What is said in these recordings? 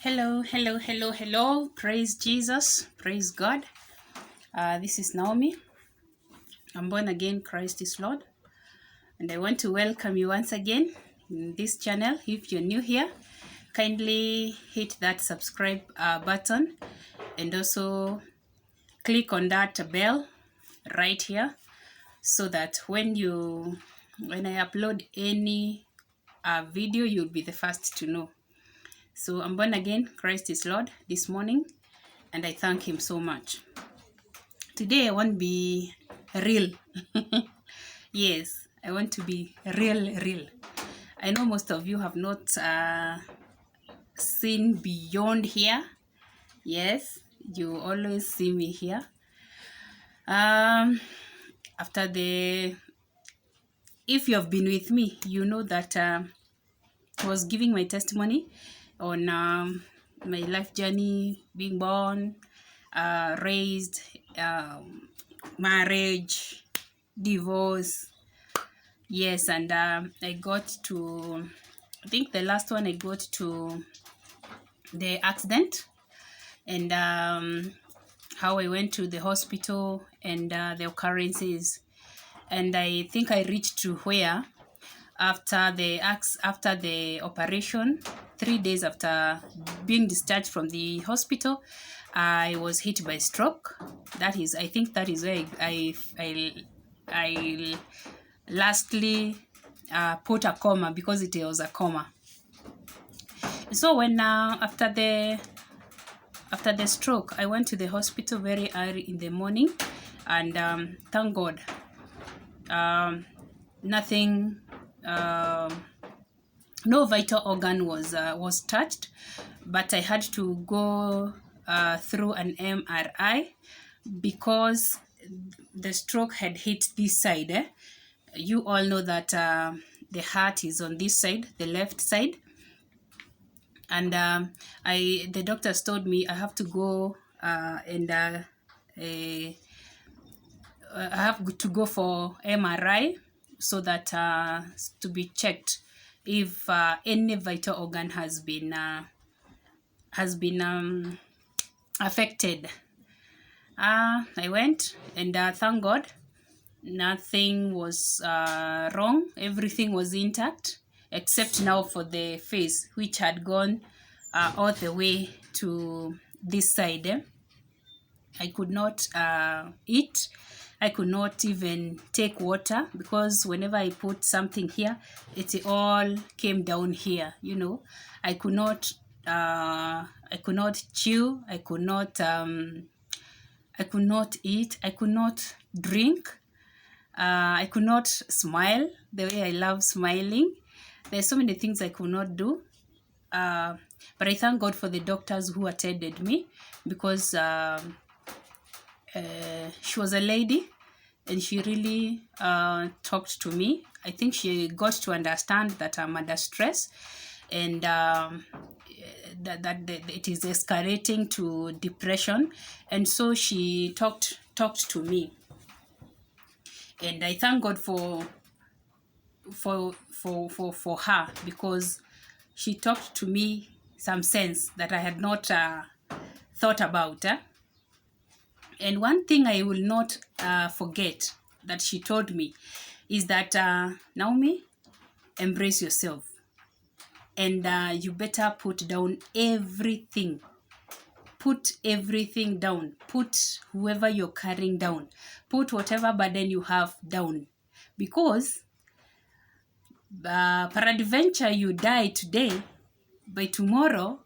Hello, hello, hello, hello. Praise Jesus. Praise God. This is Naomi. I'm born again. Christ is Lord. And I want to welcome you once again in this channel. If you're new here, kindly hit that subscribe button and also click on that bell right here so that when I upload any video, you'll be the first to know. So I'm born again. Christ is Lord this morning, and I thank him so much. Today I want to be real. Yes, I want to be real. I know most of you have not seen beyond here. Yes, you always see me here. If you have been with me, you know that I was giving my testimony on my life journey, being born, raised, marriage, divorce. Yes, and I got to, I think the last one I got to the accident, and how I went to the hospital and the occurrences. And I think I reached to where after the operation, 3 days after being discharged from the hospital, I was hit by stroke. I think that is where I lastly put a coma, because it was a coma. So when after the stroke, I went to the hospital very early in the morning, and thank God, nothing, no vital organ was touched, but I had to go through an MRI because the stroke had hit this side. You all know that the heart is on this side, the left side, and the doctors told me I have to go and I have to go for MRI so that to be checked if any vital organ has been affected. I went, and thank God, nothing was wrong. Everything was intact, except now for the face, which had gone all the way to this side. I could not eat. I could not even take water, because whenever I put something here, it all came down here. I could not chew. I could not eat. I could not drink. I could not smile the way I love smiling. There's so many things I could not do. But I thank God for the doctors who attended me, because she was a lady, and she really talked to me. I think she got to understand that I'm under stress, and that it is escalating to depression, and so she talked to me. And I thank God for her, because she talked to me some sense that I had not thought about. And one thing I will not forget that she told me is that, Naomi, embrace yourself, and you better put down everything. Put everything down. Put whoever you're carrying down. Put whatever burden you have down. Because peradventure you die today, by tomorrow,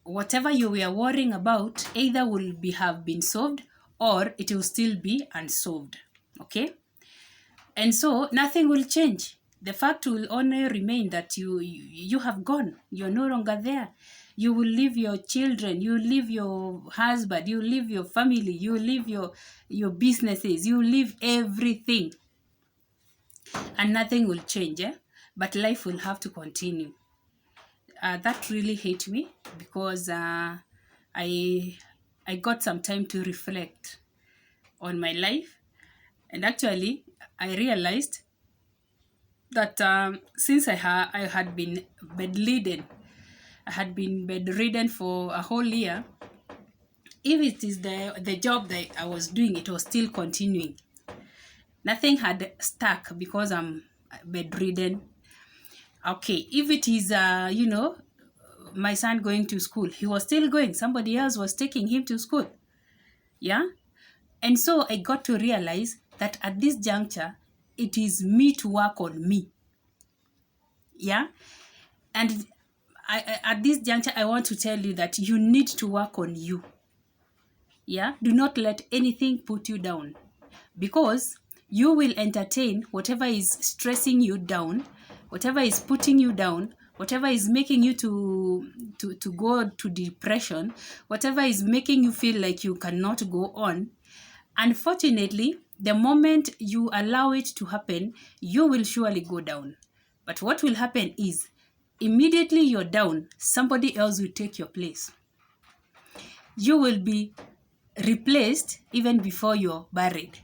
whatever you were worrying about either will have been solved, or it will still be unsolved. Okay? And so nothing will change. The fact will only remain that you have gone. You're no longer there. You will leave your children, you will leave your husband, you will leave your family, you will leave your businesses, you will leave everything. And nothing will change, but life will have to continue. That really hit me, because I got some time to reflect on my life. And actually, I realized that since I had been bedridden I had been bedridden for a whole year. If it is the job that I was doing, it was still continuing. Nothing had stuck because I'm bedridden. Okay, if it is, my son going to school, he was still going. Somebody else was taking him to school. Yeah. And so I got to realize that at this juncture, it is me to work on me. Yeah. And at this juncture, I want to tell you that you need to work on you. Yeah. Do not let anything put you down, because you will entertain whatever is stressing you down, whatever is putting you down, whatever is making you to go to depression, whatever is making you feel like you cannot go on. Unfortunately, the moment you allow it to happen, you will surely go down. But what will happen is, immediately you're down, somebody else will take your place. You will be replaced even before you're buried.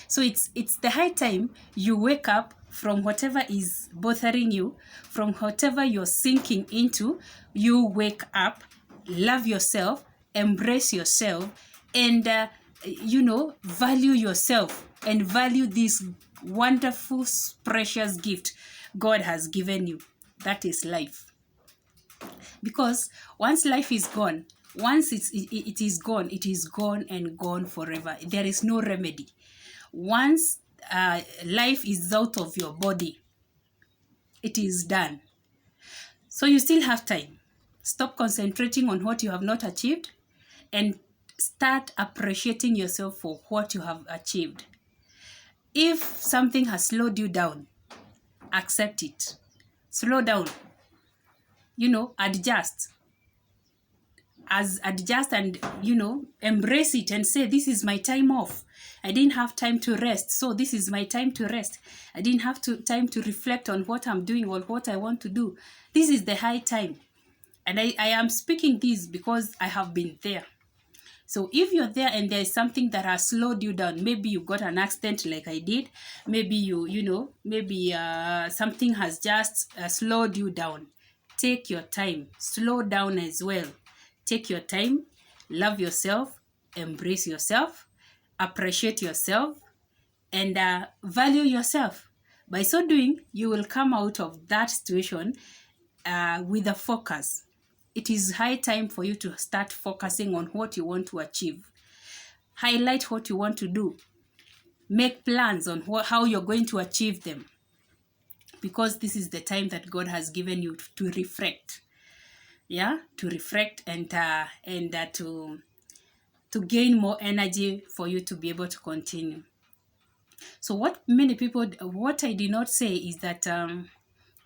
So it's the high time you wake up from whatever is bothering you, from whatever you're sinking into. You wake up, love yourself, embrace yourself, and value yourself, and value this wonderful, precious gift God has given you. That is life. Because once life is gone, once it is gone, it is gone and gone forever. There is no remedy. Once life is out of your body, it is done. So you still have time. Stop concentrating on what you have not achieved and start appreciating yourself for what you have achieved. If something has slowed you down, accept it. Slow down. Adjust. Adjust and, embrace it and say, this is my time off. I didn't have time to rest, so this is my time to rest. I didn't have time to reflect on what I'm doing or what I want to do. This is the high time. And I am speaking this because I have been there. So if you're there and there's something that has slowed you down, maybe you got an accident like I did, maybe something has just slowed you down. Take your time. Slow down as well. Take your time. Love yourself. Embrace yourself. Appreciate yourself. And value yourself. By so doing, you will come out of that situation with a focus. It is high time for you to start focusing on what you want to achieve. Highlight what you want to do. Make plans on how you're going to achieve them. Because this is the time that God has given you to reflect. Yeah, to reflect and to gain more energy for you to be able to continue. So what I did not say is that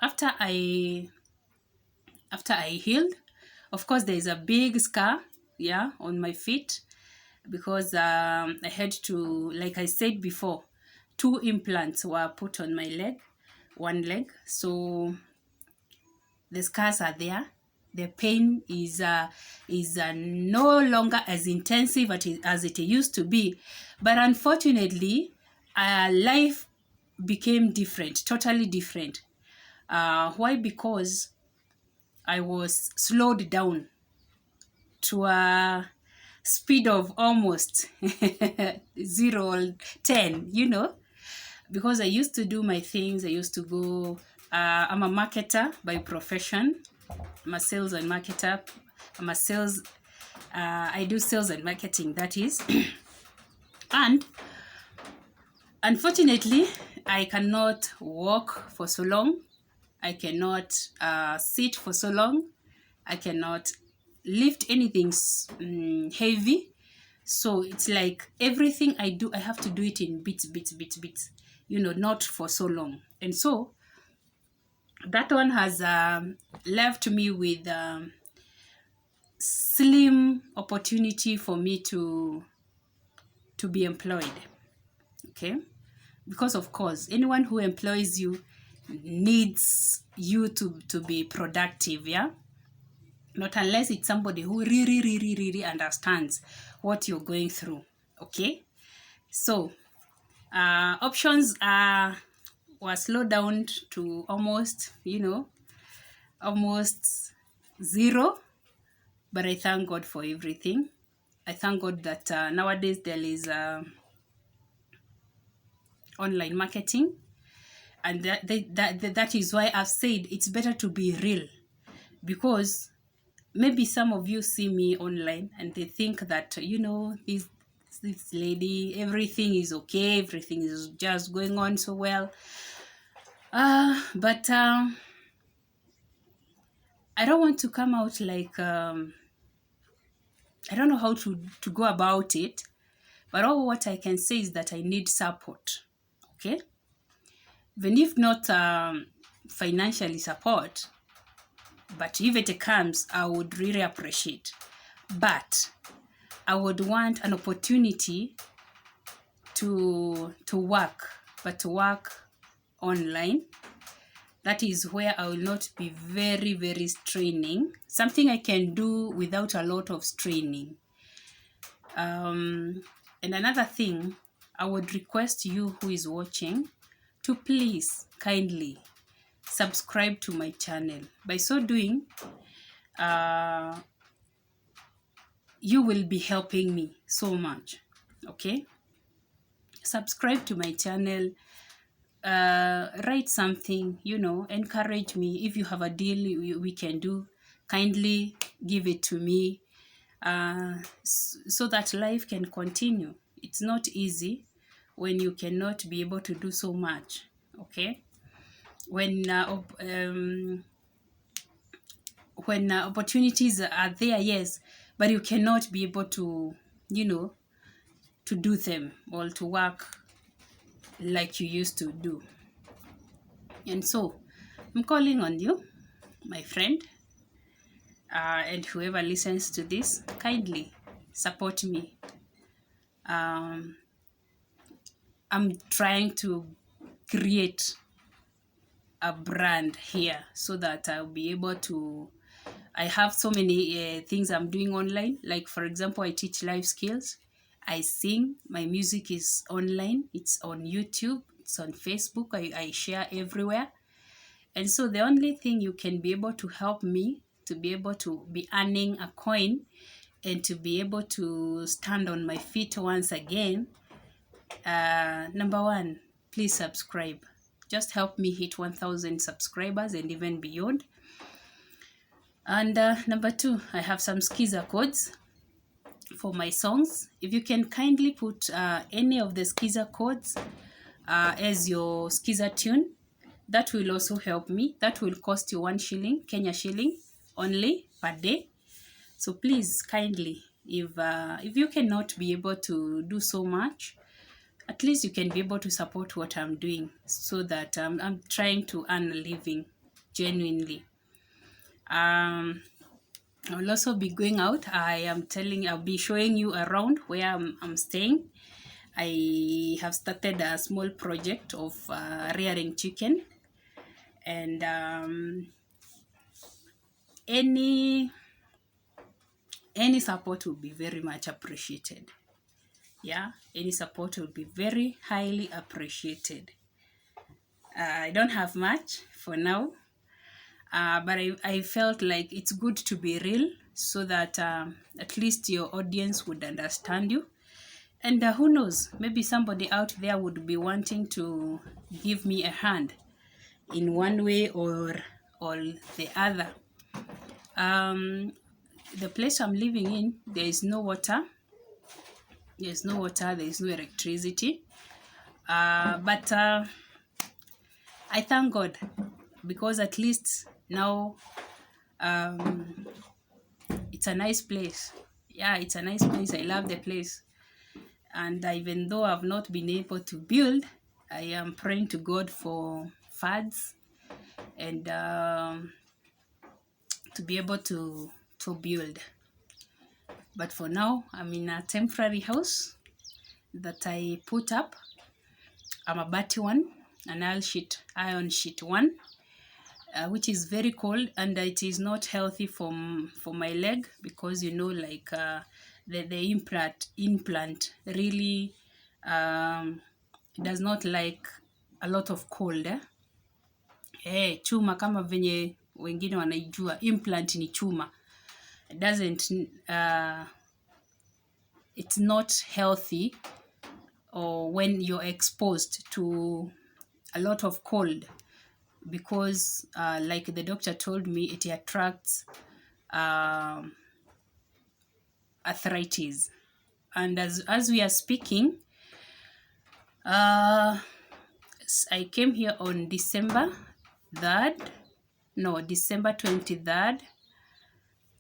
after I healed, of course, there is a big scar, on my feet, because I had to, like I said before, 2 implants were put on my one leg. So the scars are there. The pain is no longer as intensive as it used to be. But unfortunately, life became different, totally different. Why? Because I was slowed down to a speed of almost 0 or 10, because I used to do my things. I used to go, I'm a marketer by profession. I'm a sales and marketer. I do sales and marketing, that is. And unfortunately, I cannot walk for so long. I cannot sit for so long. I cannot lift anything heavy. So it's like everything I do, I have to do it in bits, not for so long. And so that one has left me with slim opportunity for me to be employed. Okay? Because of course, anyone who employs you needs you to be productive, yeah? Not unless it's somebody who really understands what you're going through, okay? So, options were slowed down to almost zero, but I thank God for everything. I thank God that nowadays there is online marketing, and that is why I've said it's better to be real, because maybe some of you see me online and they think that, this lady, everything is okay, everything is just going on so well. But I don't want to come out like I don't know how to go about it, but all what I can say is that I need support. Okay, even if not financially support, but if it comes, I would really appreciate. But I would want an opportunity to work, but to work online. That is where I will not be very, very straining. Something I can do without a lot of straining. And another thing, I would request you who is watching to please kindly subscribe to my channel. By so doing, you will be helping me so much. Okay, subscribe to my channel, write something, encourage me. If you have a deal we can do, kindly give it to me, so that life can continue. It's not easy when you cannot be able to do so much. Okay, when opportunities are there, yes, but you cannot be able to, to do them or to work like you used to do. And so I'm calling on you, my friend, and whoever listens to this, kindly support me. I'm trying to create a brand here so that I'll be able to. I have so many things I'm doing online. Like, for example, I teach life skills. I sing. My music is online. It's on YouTube. It's on Facebook. I share everywhere. And so the only thing you can be able to help me to be able to be earning a coin and to be able to stand on my feet once again, number one, please subscribe. Just help me hit 1,000 subscribers and even beyond. And number two, I have some Skiza codes for my songs. If you can kindly put any of the Skiza codes as your Skiza tune, that will also help me. That will cost you 1 shilling, Kenya shilling only per day. So please, kindly, if you cannot be able to do so much, at least you can be able to support what I'm doing, so that I'm trying to earn a living genuinely. I will also be going out. I'll be showing you around where I'm staying. I have started a small project of rearing chicken, and any support will be very much appreciated. Yeah, any support will be very highly appreciated. I don't have much for now, but I felt like it's good to be real, so that at least your audience would understand you. And who knows, maybe somebody out there would be wanting to give me a hand in one way or the other. The place I'm living in, there is no water. There's no water, there is no electricity. But I thank God, because at least now it's a nice place. Yeah, it's a nice place. I love the place. And even though I've not been able to build, I am praying to God for funds and to be able to build. But for now, I'm in a temporary house that I put up. I'm a batty one, an iron sheet one, which is very cold, and it is not healthy for my leg, because the implant really does not like a lot of cold. Chuma kama venye wengine wanaijua implant ni chuma. It doesn't it's not healthy or when you're exposed to a lot of cold, because like the doctor told me, it attracts arthritis. And as we are speaking, I came here on December 23rd,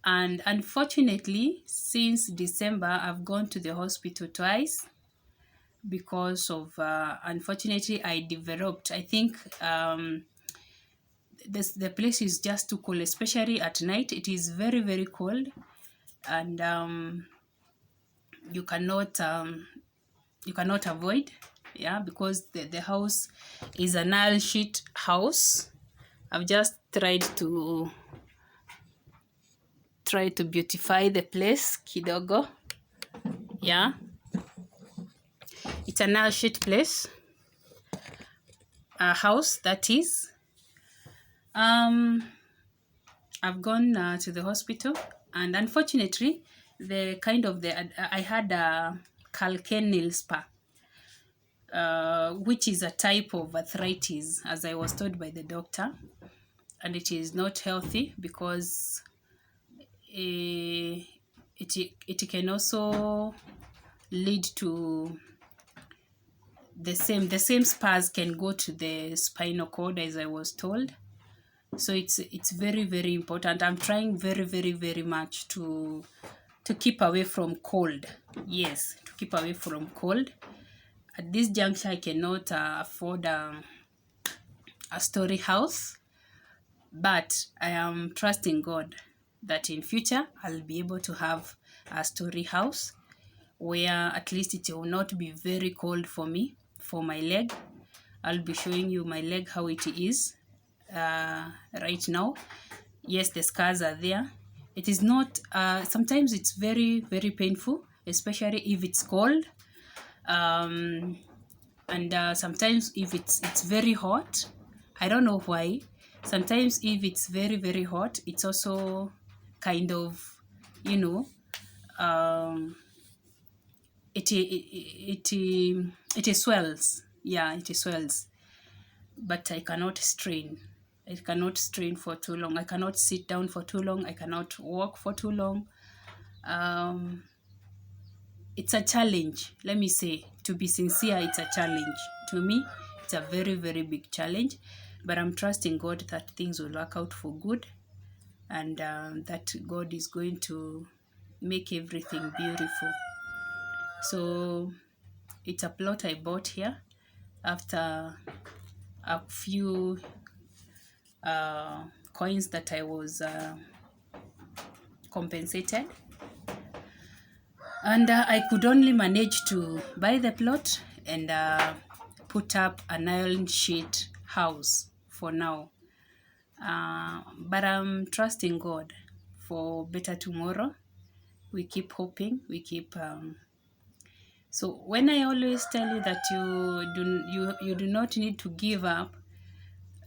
and unfortunately since December I've gone to the hospital twice because of unfortunately I developed, I think the place is just too cold, especially at night. It is very, very cold, and you cannot avoid, because the house is an Nile sheet house. I've just tried to beautify the place kidogo. It's an Nile sheet place, a house that is. I've gone to the hospital, and unfortunately I had a calcaneal spur, which is a type of arthritis, as I was told by the doctor, and it is not healthy because it can also lead to the same spurs can go to the spinal cord, as I was told. So it's very, very important. I'm trying very, very, very much to keep away from cold. Yes, to keep away from cold. At this juncture, I cannot afford a story house, but I am trusting God that in future I'll be able to have a story house where at least it will not be very cold for me, for my leg. I'll be showing you my leg, how it is right now. Yes, the scars are there. It is not sometimes it's very, very painful, especially if it's cold, and sometimes if it's very hot. I don't know why. Sometimes if it's very, very hot, it's also kind of, it swells. It swells, but I cannot strain. I cannot strain for too long. I cannot sit down for too long. I cannot walk for too long. It's a challenge. Let me say, to be sincere, it's a challenge. To me, it's a very, very big challenge. But I'm trusting God that things will work out for good, and that God is going to make everything beautiful. So it's a plot I bought here after a few coins that I was compensated, and I could only manage to buy the plot and put up an iron sheet house for now, but I'm trusting God for better tomorrow. We keep hoping, we keep so when I always tell you that you do not need to give up,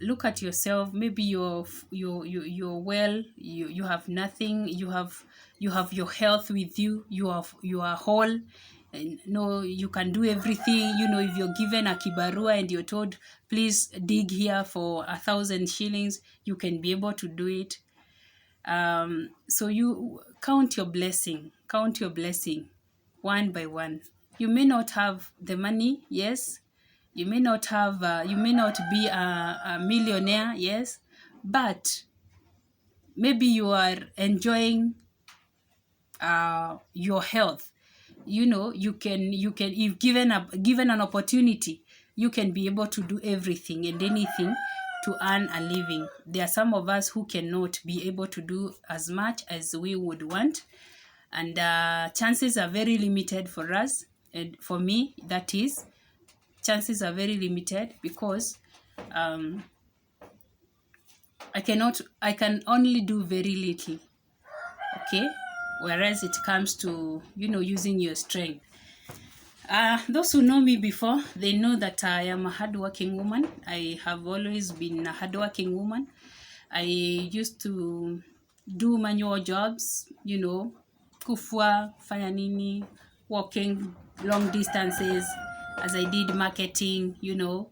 look at yourself. Maybe you're well, you have nothing, you have your health with you, you are whole, and you can do everything. If you're given a kibarua and you're told, please dig here for 1,000 shillings, you can be able to do it. So you count your blessing one by one. You may not have the money, yes. You may not be a millionaire, yes, but maybe you are enjoying your health. You can, if given an opportunity, you can be able to do everything and anything to earn a living. There are some of us who cannot be able to do as much as we would want, and chances are very limited for us, and for me, that is, chances are very limited because I can only do very little, okay? Whereas it comes to, using your strength. Those who know me before, they know that I am a hardworking woman. I have always been a hardworking woman. I used to do manual jobs, you know, kufua, kufanya nini, walking long distances, as I did marketing, you know,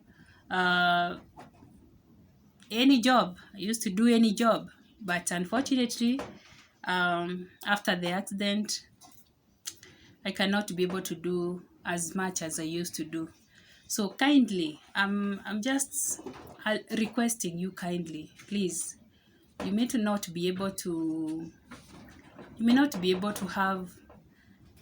any job. I used to do any job. But unfortunately, after the accident, I cannot be able to do as much as I used to do. So kindly, I'm just requesting you kindly, please. You may not be able to have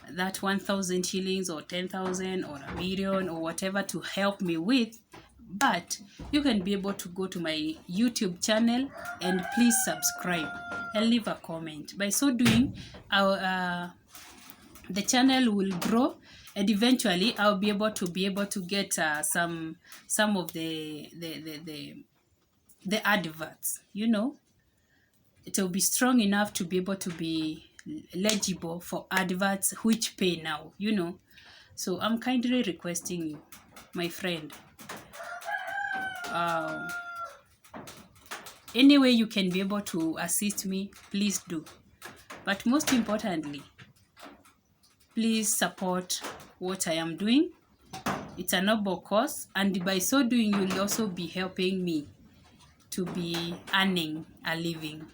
that 1,000 shillings or 10,000 or a million or whatever to help me with, but you can be able to go to my YouTube channel and please subscribe and leave a comment. By so doing, the channel will grow, and eventually I'll be able to get some of the adverts, you know. It will be strong enough to be able to be legible for adverts which pay now, you know. So I'm kindly requesting you, my friend, any way you can be able to assist me, please do. But most importantly, please support what I am doing. It's a noble cause, and by so doing, you'll also be helping me to be earning a living.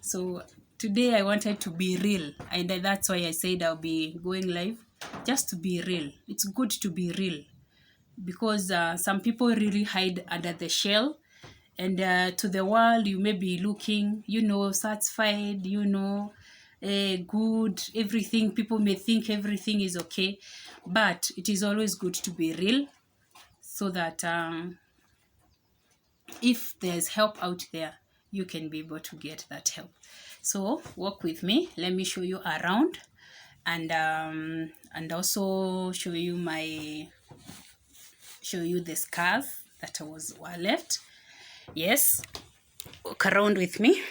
So today I wanted to be real, and that's why I said I'll be going live, just to be real. It's good to be real, because some people really hide under the shell, and to the world you may be looking, you know, satisfied, you know, good, everything. People may think everything is okay, but it is always good to be real, so that if there's help out there, you can be able to get that help. So walk with me, let me show you around, and also show you the scars that were left. Yes, walk around with me.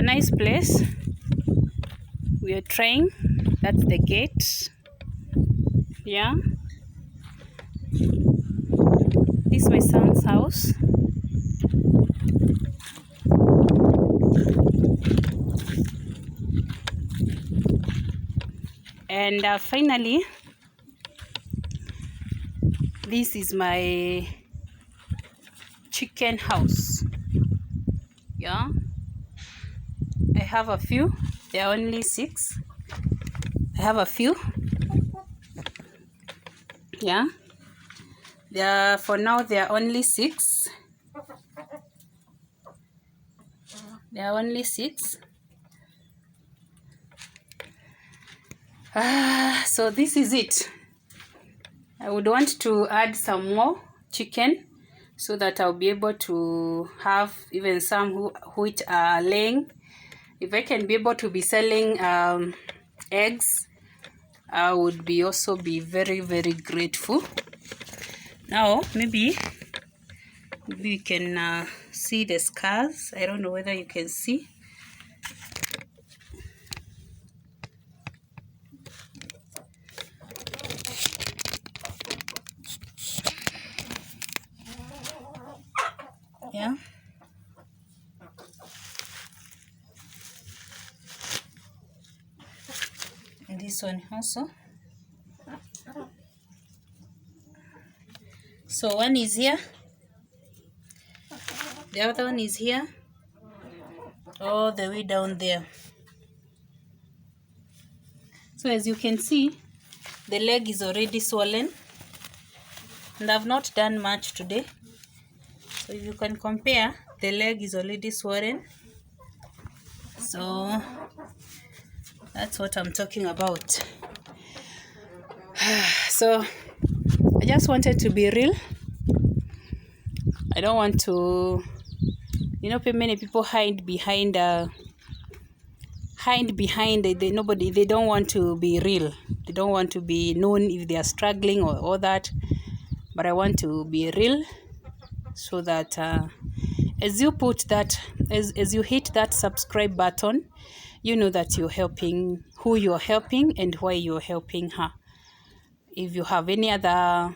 Nice place. We are trying. That's the gate. Yeah, this is my son's house. And finally, this is my chicken house. Yeah, I have a few. There are only 6. I have a few. Yeah, for now there are only 6. There are only 6. So this is it. I would want to add some more chicken, so that I'll be able to have even some which are laying. If I can be able to be selling eggs, I would also be very, very grateful. Now maybe you can see the scars. I don't know whether you can see. Yeah, and this one also. So one is here, the other one is here, all the way down there. So as you can see, the leg is already swollen, and I've not done much today. So if you can compare, the leg is already swollen. So that's what I'm talking about. So I just wanted to be real. I don't want to, you know, many people hide behind hide behind it. They don't want to be real. They don't want to be known if they are struggling or all that. But I want to be real, so that as you hit that subscribe button, you know that you're helping who you're helping and why you're helping her. If you have any other